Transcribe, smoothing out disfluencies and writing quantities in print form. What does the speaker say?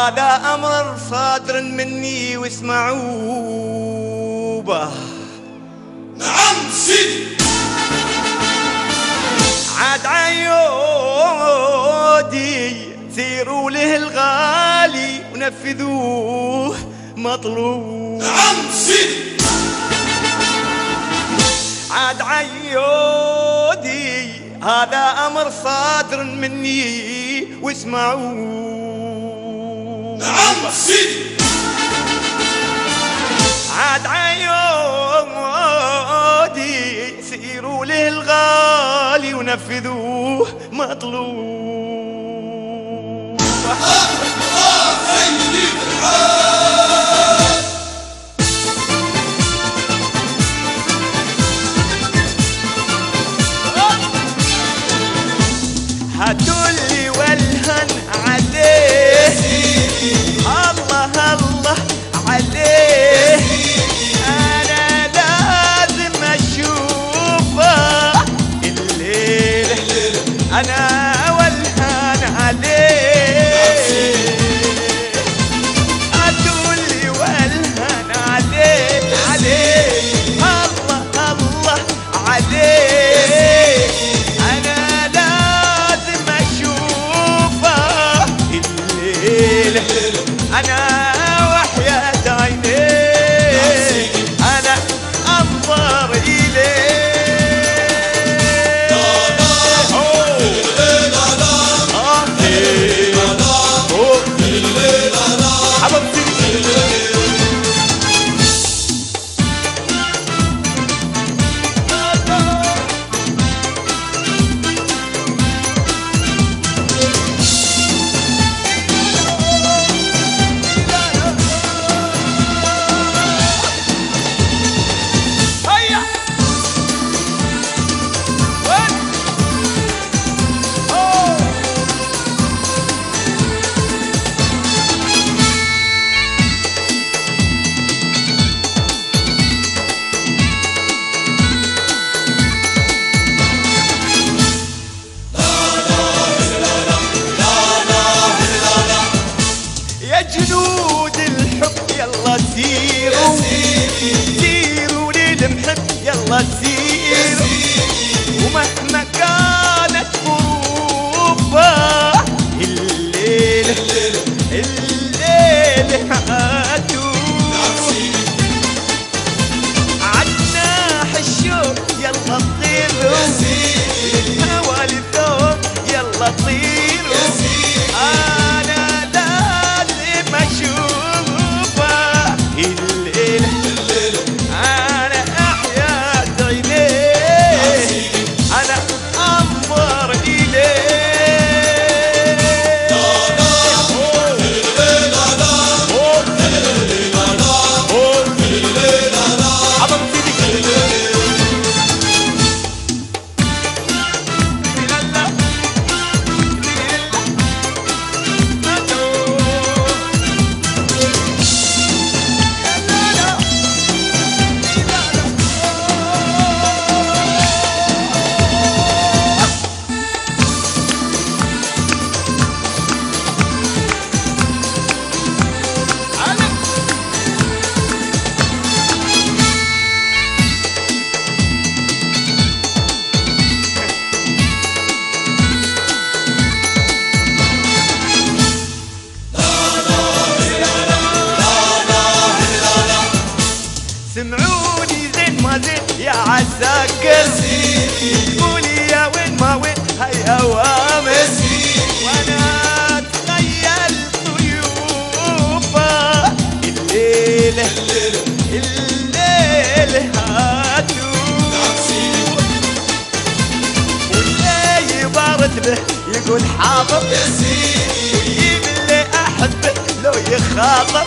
هذا أمر صادر مني واسمعوا به. نعم سيدي. عاد عيودي سيروا له الغالي ونفذوه مطلوب. نعم سيدي. عاد عيودي هذا أمر صادر مني واسمعوا. نعم سيدي. عاد عيودي سيروا له الغالي ونفذوه مطلوب. سيدي الحال. هاتولي والهن عليه الله الله عليه. أنا لازم أشوفه الليلة أنا والهن عليه. هاتولي والهن عليه عليه الله الله عليه. أنا لازم أشوفه الليلة أنا وحياة عينيه أنا أنظر إليه. جنود الحب يلا سيروا سيروا للمحب يلا سيروا. ومهما كانت ظروفه الليلة الليلة هاتوا. عالناح الشوق يلا طيروا الهوى للثوب يلا طيروا. أنا أشوفه الليلة أنا أحيا عينيه أنا أنظر إليه. سمعوني زين ما زين يا عساكر قولي يا وين ما وين هاي أوامر. وانا اتخيل طيوفه الليلة الليلة هاتوا. واللي يبارد به يقول حاضر ويجيب اللي أحبه لو يخاطر.